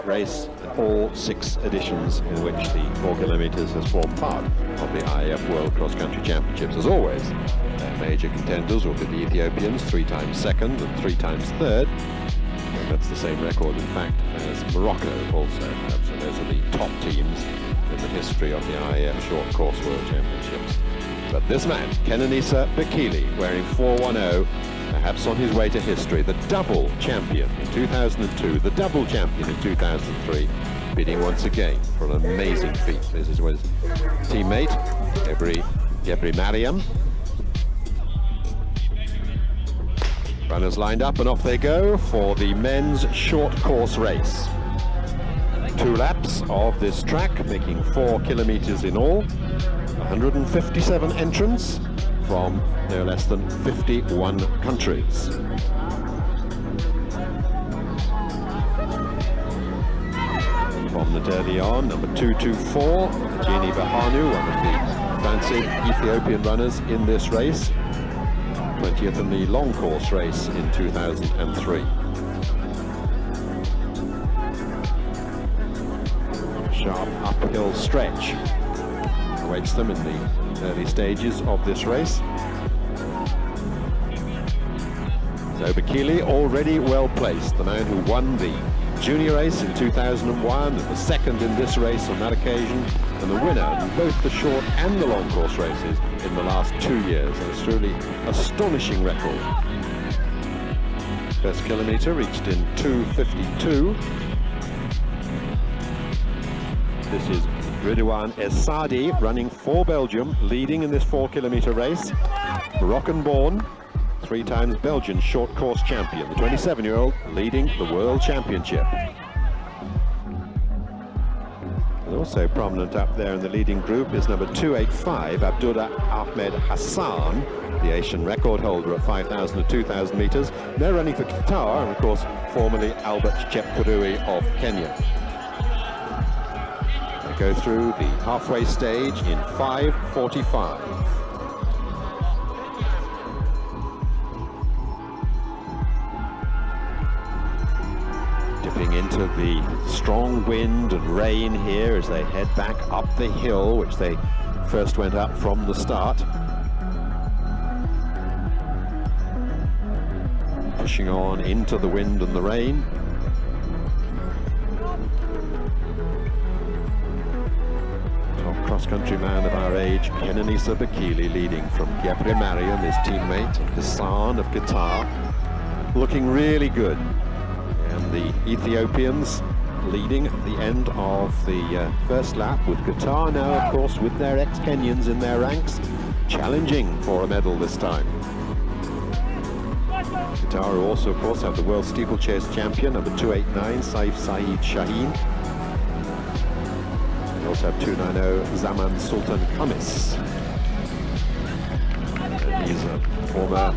race all 6 editions in which the 4 kilometers has formed part of the IAF World Cross Country Championships. As always, their major contenders will be the Ethiopians, 3 times second and 3 times third. And that's the same record, in fact, as Morocco also. So those are the top teams in the history of the IAF Short Course World Championships. But this man, Qananiisaa bekele, wearing 410, perhaps on his way to history, the double champion in 2002, the double champion in 2003, bidding once again for an amazing feat. This is with his teammate, Gebri Mariam. Runners lined up and off they go for the men's short course race. 2 laps of this track, making 4 kilometers in all. 157 entrants from no less than 51 countries. From the early on, number 224, Jeannie Bahanu, one of the fancy Ethiopian runners in this race. 20th in the long course race in 2003. Sharp uphill stretch awaits them in the early stages of this race. So bekele already well placed, the man who won the junior race in 2001 and the second in this race on that occasion, and the winner in both the short and the long course races in the last 2 years. And it's truly astonishing record. First kilometre reached in 2:52. This is Ridwan Essadi running for Belgium, leading in this 4 kilometre race. Moroccan born, 3 times Belgian short course champion, the 27-year-old leading the World Championship. And also prominent up there in the leading group is number 285, Abdullah Ahmed Hassan, the Asian record holder at 5,000 and 2,000 metres. They're running for Qatar, and of course formerly Albert Chepkurui of Kenya. They go through the halfway stage in 5:45. Dipping into the strong wind and rain here as they head back up the hill, which they first went up from the start. Pushing on into the wind and the rain. Top cross-country man of our age, Qananiisaa bekele, leading from Gebri Mariam, his teammate, Hassan of Qatar, looking really good. And the Ethiopians leading at the end of the first lap, with Qatar now, of course, with their ex-Kenyans in their ranks, challenging for a medal this time. Qatar also, of course, have the world steeplechase champion, number 289, Saif Saeed Shaheen. They also have 290, Zaman Sultan Khamis. And he's a former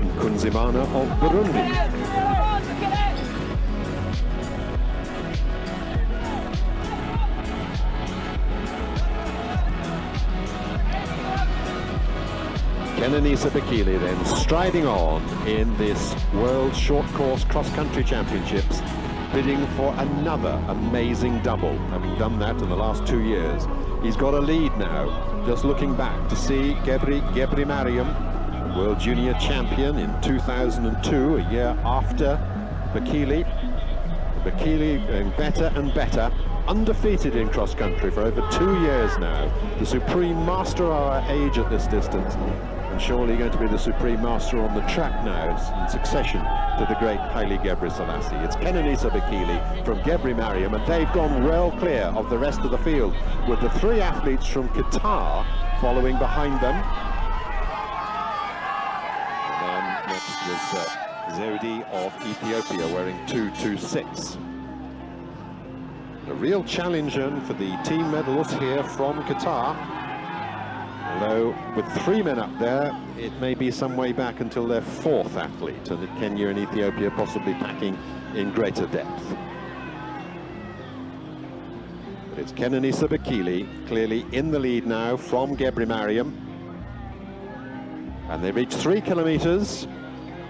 Nkunzimana of Burundi. Qananiisaa bekele then striding on in this World Short Course Cross Country Championships, bidding for another amazing double, having done that in the last 2 years. He's got a lead now, just looking back to see Gebri Mariam, World Junior Champion in 2002, a year after bekele. Bekele going better and better, undefeated in cross country for over 2 years now, the supreme master of our age at this distance, and surely going to be the supreme master on the track now in succession to the great Haile Gebrselassie. It's Qananiisaa bekele from Gebri Mariam, and they've gone well clear of the rest of the field, with the 3 athletes from Qatar following behind them. And then next was Zewde of Ethiopia wearing 226. A real challenge for the team medalists here from Qatar. Although with 3 men up there, it may be some way back until their 4th athlete, and Kenya and Ethiopia possibly packing in greater depth. But it's Qananiisaa bekele clearly in the lead now from Gebri Mariam. And they reach 3 kilometers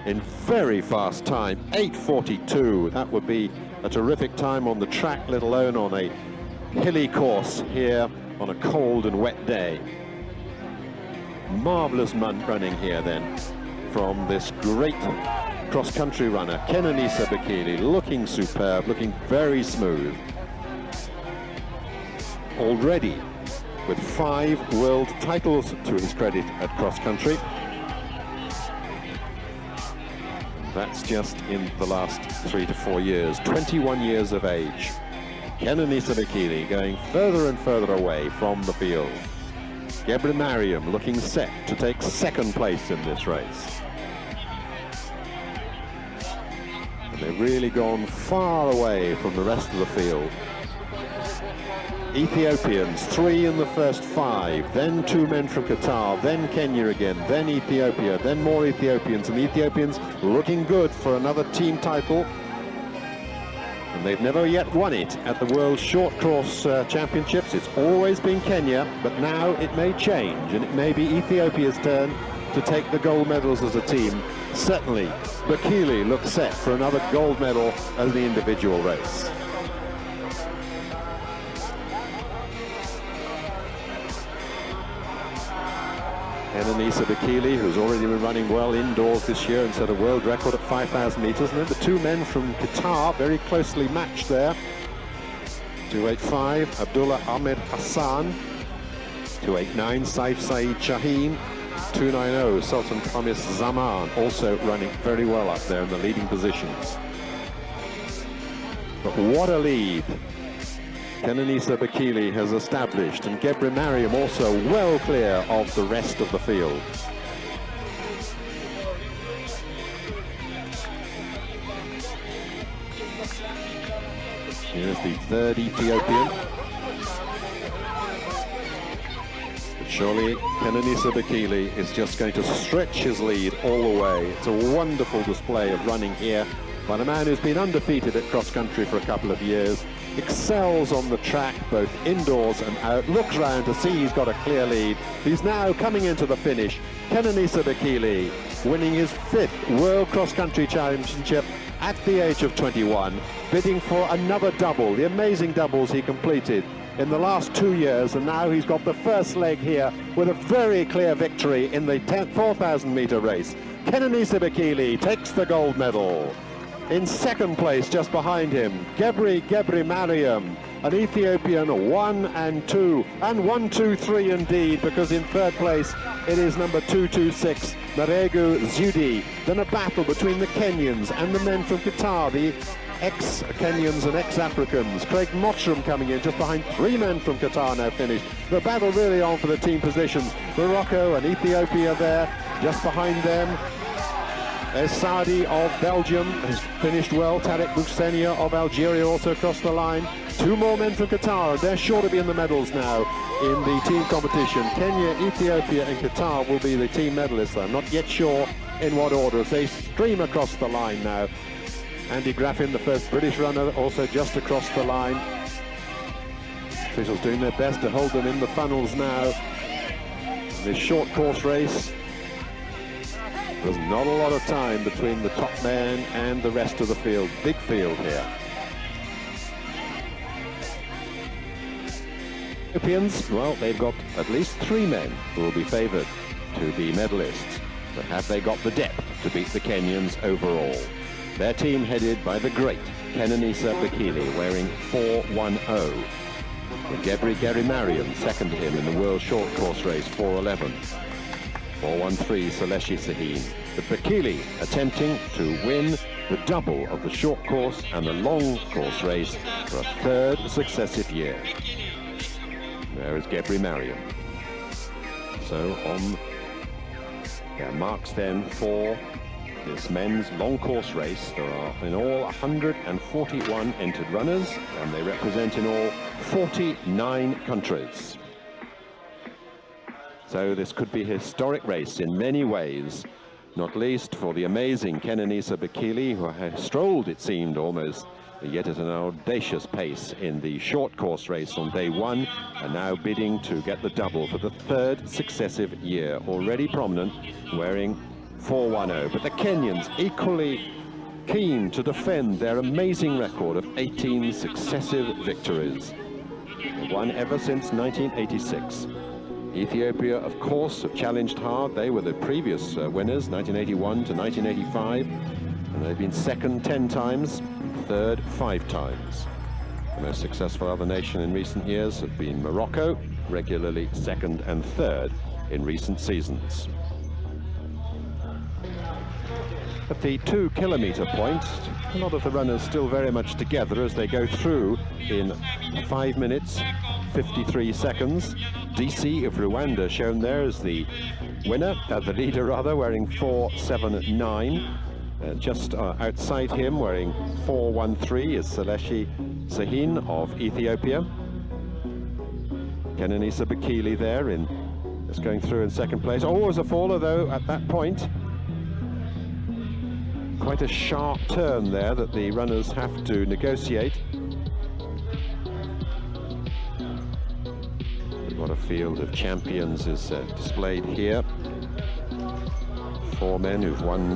in very fast time, 8:42. That would be a a terrific time on the track, let alone on a hilly course here on a cold and wet day. Marvellous running here then from this great cross-country runner, Qananiisaa Bekele, looking superb, looking very smooth. Already with 5 world titles to his credit at cross-country. That's just in the last 3 to 4 years, 21 years of age. Qananiisaa Bekele going further and further away from the field. Gebremariam looking set to take 2nd place in this race. And they've really gone far away from the rest of the field. Ethiopians, 3 in the first 5, then 2 men from Qatar, then Kenya again, then Ethiopia, then more Ethiopians, and the Ethiopians looking good for another team title. And they've never yet won it at the World Short Course Championships. It's always been Kenya, but now it may change, and it may be Ethiopia's turn to take the gold medals as a team. Certainly, Bekele looks set for another gold medal as the individual race. Qananiisaa Bekele, who's already been running well indoors this year and set a world record at 5,000 metres. And then the 2 men from Qatar, very closely matched there. 285, Abdullah Ahmed Hassan. 289, Saif Saeed Shaheen. 290, Sultan Qamis Zaman, also running very well up there in the leading positions. But what a lead Qananiisaa Bekele has established, and Gebremariam also well clear of the rest of the field. Here's the 3rd Ethiopian. But surely Qananiisaa Bekele is just going to stretch his lead all the way. It's a wonderful display of running here by the man who's been undefeated at cross-country for a couple of years. Excels on the track, both indoors and out, looks round to see he's got a clear lead. He's now coming into the finish. Qananiisaa Bekele winning his 5th World Cross-Country Championship at the age of 21, bidding for another double, the amazing doubles he completed in the last 2 years, and now he's got the first leg here with a very clear victory in the 4,000 metre race. Qananiisaa Bekele takes the gold medal. In 2nd place, just behind him, Gebremariam, an Ethiopian 1 and 2, and 1, 2, 3 indeed, because in 3rd place it is number 226, Maregu Zudi. Then a battle between the Kenyans and the men from Qatar, the ex-Kenyans and ex-Africans. Craig Mottram coming in just behind 3 men from Qatar now finished. The battle really on for the team positions. Morocco and Ethiopia there, just behind them. There's Saadi of Belgium, has finished well. Tarek Boussenia of Algeria also across the line. 2 more men from Qatar, and they're sure to be in the medals now in the team competition. Kenya, Ethiopia and Qatar will be the team medalists. I'm not yet sure in what order as they stream across the line now. Andy Graffin, the first British runner, also just across the line. Officials doing their best to hold them in the funnels now. In this short course race, there's not a lot of time between the top man and the rest of the field. Big field here. Europeans, well, they've got at least 3 men who will be favoured to be medalists. But have they got the depth to beat the Kenyans overall? Their team headed by the great Qananiisaa Bekele, wearing 410. With Gebremariam second to him in the World Short Course Race, 411. 413 Saleshi Saheen. But Bekele attempting to win the double of the short course and the long course race for a 3rd successive year. There is Gebremariam. So on their marks then for this men's long course race, there are in all 141 entered runners, and they represent in all 49 countries. So this could be a historic race in many ways, not least for the amazing Qananiisaa Bekele, who has strolled, it seemed, almost, yet at an audacious pace in the short course race on day 1, and now bidding to get the double for the 3rd successive year, already prominent, wearing 410. But the Kenyans equally keen to defend their amazing record of 18 successive victories. They've won ever since 1986. Ethiopia, of course, have challenged hard. They were the previous winners, 1981 to 1985, and they've been second 10 times, third 5 times. The most successful other nation in recent years have been Morocco, regularly second and third in recent seasons. At the 2 kilometre point, a lot of the runners still very much together as they go through in 5 minutes, 53 seconds. DC of Rwanda shown there as the winner, the leader rather, wearing 479. Just outside him, wearing 413, is Seleshi Sahin of Ethiopia. Qananiisaa Bekele there, just going through in second place. Oh, as a faller though at that point. Quite a sharp turn there that the runners have to negotiate. What a field of champions is displayed here. 4 men who've won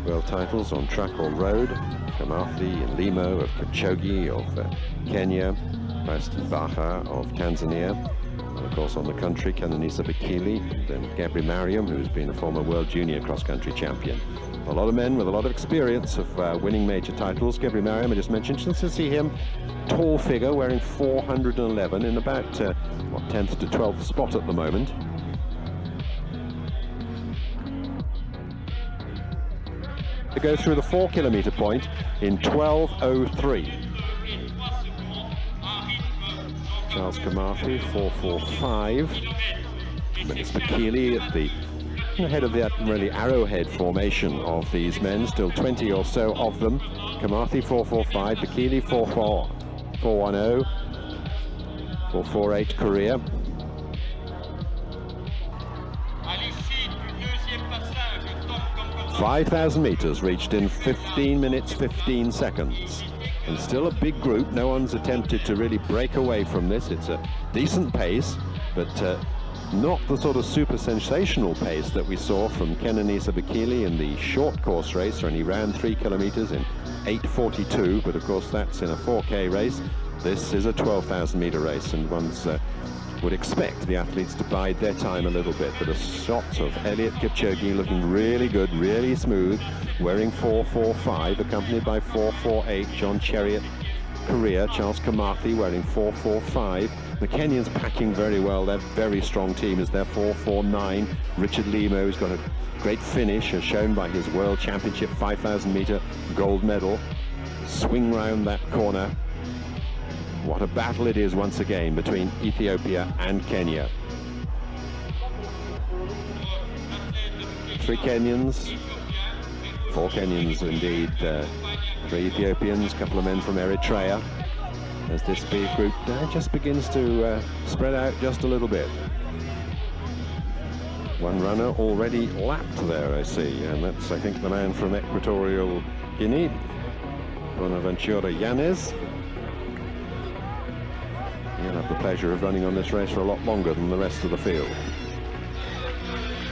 world titles on track or road. Kamathi and Limo of Kipchoge of Kenya, Baha of Tanzania, and of course on the country, Qananiisaa Bekele, then Gebri Mariam, who's been a former world junior cross-country champion. A lot of men with a lot of experience of winning major titles. Gebri Mariam, I just mentioned, just to see him, tall figure, wearing 411 in about, 10th to 12th spot at the moment. To go through the 4 kilometre point in 12:03. Charles Kamathi, 4:45. But it's Bekele at the head of the really arrowhead formation of these men, still 20 or so of them. Kamathi 4:45, Bekele 4:10, 4:48 Korea. 5,000 metres reached in 15 minutes 15 seconds, and still a big group. No one's attempted to really break away from this. It's a decent pace, but not the sort of super sensational pace that we saw from Qananiisaa Bekele in the short course race, when he ran 3 kilometres in 8:42, but of course that's in a 4K race. This is a 12,000 metre race, and one's would expect the athletes to bide their time a little bit. But a shot of Eliud Kipchoge looking really good, really smooth, wearing 4:45, accompanied by 4:48 John Chariot, Korea. Charles Kamathi wearing 4:45. The Kenyans packing very well. They're a very strong team as they're 4:49. Richard Limo has got a great finish, as shown by his World Championship 5,000 metre gold medal. Swing round that corner. What a battle it is once again between Ethiopia and Kenya. 3 Kenyans, 4 Kenyans indeed, 3 Ethiopians, a couple of men from Eritrea, as this big group just begins to spread out just a little bit. One runner already lapped there, I see, and that's, I think, the man from Equatorial Guinea, Bonaventura Yanez. He'll have the pleasure of running on this race for a lot longer than the rest of the field.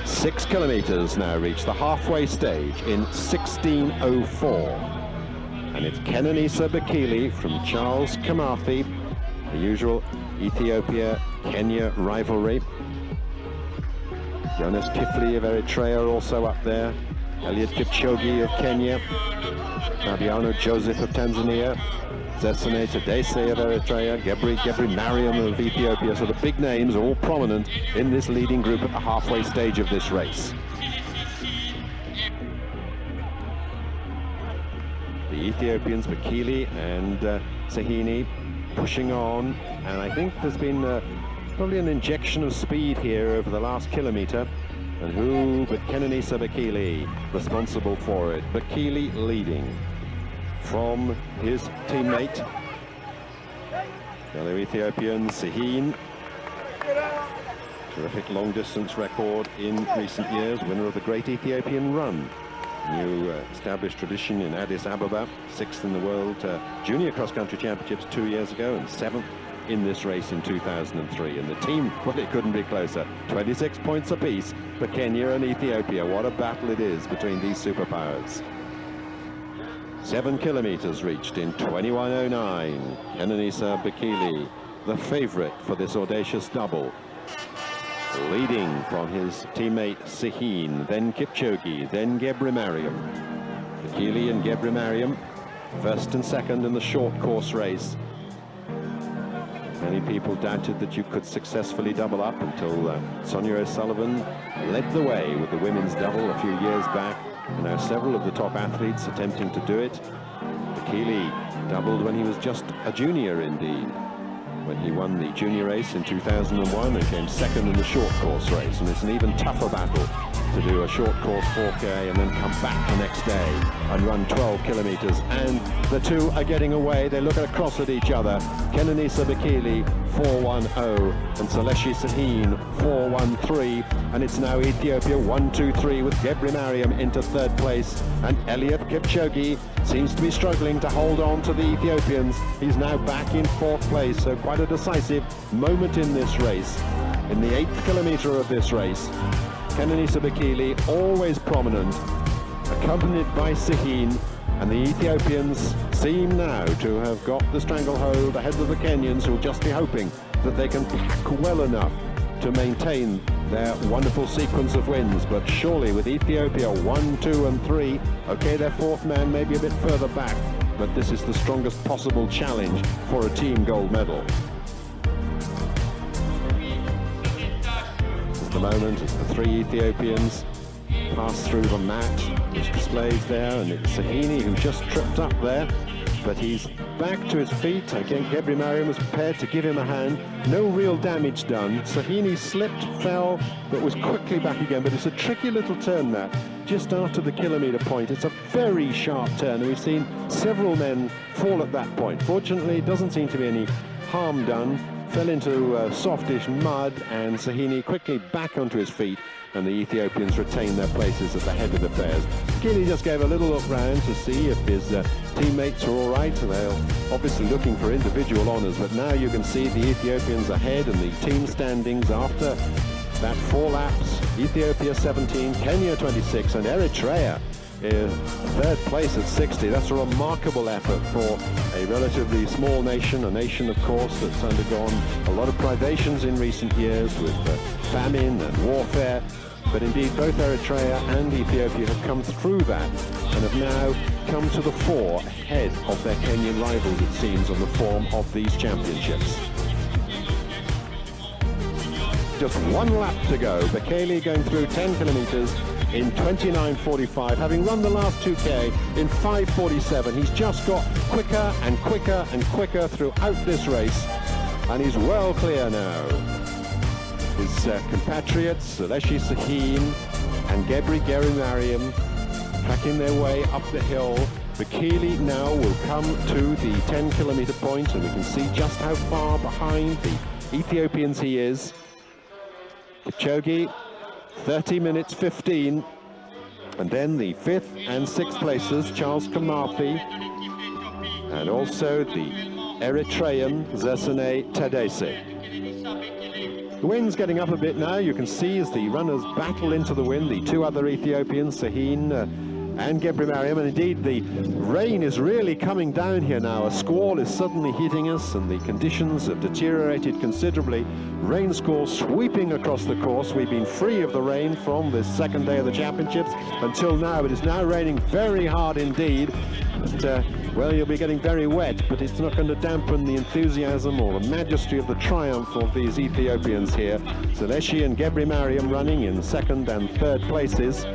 6 kilometres now reach the halfway stage in 16:04. And it's Qananiisaa Bekele from Charles Kamathi, the usual Ethiopia-Kenya rivalry. Jonas Kifley of Eritrea also up there. Eliud Kipchoge of Kenya. Fabiano Joseph of Tanzania. Zesane Tadese of Eritrea, Gebri Mariam of Ethiopia. So the big names are all prominent in this leading group at the halfway stage of this race. The Ethiopians, Bekele and Sahini, pushing on, and I think there's been probably an injection of speed here over the last kilometre. And who but Qananiisaa Bekele responsible for it? Bekele leading from his teammate, fellow Ethiopian Sahin. Terrific long distance record in recent years, winner of the Great Ethiopian Run. New established tradition in Addis Ababa, 6th in the World Junior Cross Country Championships 2 years ago, and 7th in this race in 2003. And the team, well, it couldn't be closer. 26 points apiece for Kenya and Ethiopia. What a battle it is between these superpowers. 7 kilometers reached in 21:09. Qananiisaa Bekele, the favorite for this audacious double. Leading from his teammate Sahin, then Kipchoge, then Gebremariam. Bekele and Gebremariam, first and second in the short course race. Many people doubted that you could successfully double up until Sonia O'Sullivan led the way with the women's double a few years back. And now several of the top athletes attempting to do it. Bekele doubled when he was just a junior indeed, when he won the junior race in 2001 and came second in the short course race. And it's an even tougher battle to do a short course 4K and then come back the next day and run 12 kilometers. And the two are getting away. They look across at each other. Qananiisaa Bekele 4:10 and Seleshi Sahin 4:13, and it's now Ethiopia 1-2-3 with Gebremariam into third place, and Eliud Kipchoge seems to be struggling to hold on to the Ethiopians. He's now back in fourth place, so quite a decisive moment in this race. In the 8th kilometer of this race, Qananiisaa Bekele always prominent, accompanied by Sahin, and the Ethiopians seem now to have got the stranglehold ahead of the Kenyans, who will just be hoping that they can pack well enough to maintain their wonderful sequence of wins. But surely with Ethiopia 1, 2 and 3, okay, their fourth man may be a bit further back, but this is the strongest possible challenge for a team gold medal. This is the moment as the three Ethiopians pass through the mat, which displays there, and it's Sahini who just tripped up there, but he's back to his feet. Again, Gebremariam was prepared to give him a hand. No real damage done. Sahini slipped, fell, but was quickly back again. But it's a tricky little turn, that just after the kilometre point. It's a very sharp turn, and we've seen several men fall at that point. Fortunately, it doesn't seem to be any harm done. Fell into softish mud, and Sahini quickly back onto his feet, and the Ethiopians retain their places at the head of the pairs. Bekele just gave a little look round to see if his teammates were all right. They're obviously looking for individual honours, but now you can see the Ethiopians ahead, and the team standings after that 4 laps. Ethiopia 17, Kenya 26, and Eritrea is third place at 60. That's a remarkable effort for a relatively small nation, a nation, of course, that's undergone a lot of privations in recent years with famine and warfare. But indeed, both Eritrea and Ethiopia have come through that and have now come to the fore ahead of their Kenyan rivals, it seems, on the form of these championships. Just 1 lap to go. Bekele going through 10 kilometres in 29:45, having run the last 2K in 5:47. He's just got quicker and quicker and quicker throughout this race, and he's well clear now. His compatriots, Seleshi Sahin and Gebremariam, tracking their way up the hill. Bekele now will come to the 10-kilometre point, and we can see just how far behind the Ethiopians he is. Kipchoge 30 minutes 15, and then the 5th and 6th places, Charles Kamathi, and also the Eritrean Zesene Tadese. The wind's getting up a bit now. You can see as the runners battle into the wind, the 2 other Ethiopians, Sahin and Gebremariam, and indeed the rain is really coming down here now. A squall is suddenly hitting us, and the conditions have deteriorated considerably. Rain squalls sweeping across the course. We've been free of the rain from this second day of the championships until now. It is now raining very hard indeed. But, well, you'll be getting very wet, but it's not going to dampen the enthusiasm or the majesty of the triumph of these Ethiopians here. Seleshi and Gebremariam running in 2nd and 3rd places.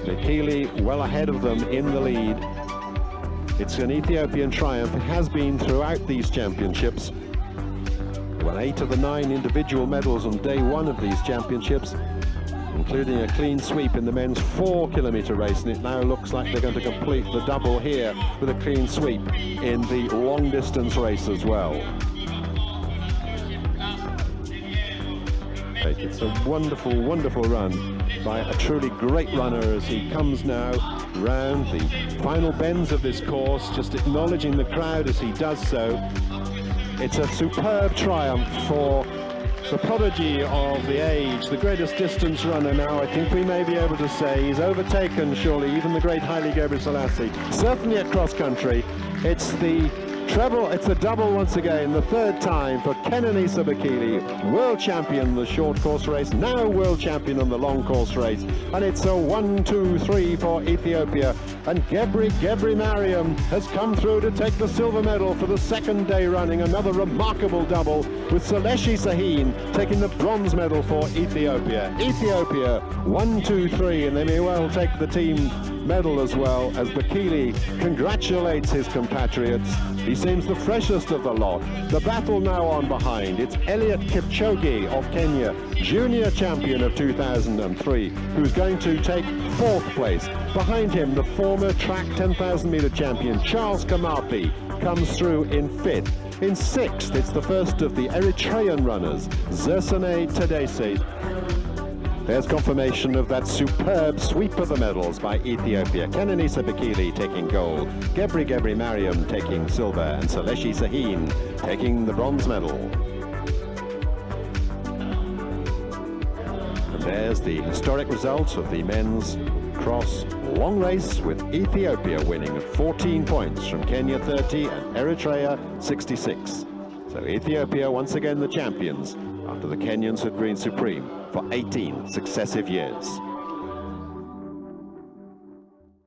Bekele well ahead of them in the lead. It's an Ethiopian triumph. It has been throughout these championships. Won 8 of the 9 individual medals on day 1 of these championships, including a clean sweep in the men's 4-kilometre race, and it now looks like they're going to complete the double here with a clean sweep in the long-distance race as well. It's a wonderful, wonderful run by a truly great runner as he comes now round the final bends of this course, just acknowledging the crowd as he does so. It's a superb triumph for the prodigy of the age, the greatest distance runner now. I think we may be able to say he's overtaken, surely, even the great Haile Gebrselassie. Certainly at cross country, it's the treble, it's a double once again, the third time for Qananiisaa bekele, world champion in the short course race, now world champion in the long course race. And it's a 1-2-3 for Ethiopia. And Gebri Mariam has come through to take the silver medal for the second day running. Another remarkable double with Seleshi Sahin taking the bronze medal for Ethiopia. Ethiopia 1-2-3, and they may well take the team medal as well, as Bekele congratulates his compatriots. He seems the freshest of the lot. The battle now on behind. It's Eliud Kipchoge of Kenya, junior champion of 2003, who's going to take fourth place. Behind him, the former track 10,000 meter champion Charles Kamapi comes through in fifth. In sixth, it's the first of the Eritrean runners, Zersane Tadese. There's confirmation of that superb sweep of the medals by Ethiopia. Qananiisaa bekele taking gold, Gebri Mariam taking silver, and Seleshi Sahin taking the bronze medal. And there's the historic result of the men's cross long race, with Ethiopia winning at 14 points from Kenya 30 and Eritrea 66. So Ethiopia once again the champions, after the Kenyans had reigned supreme for 18 successive years.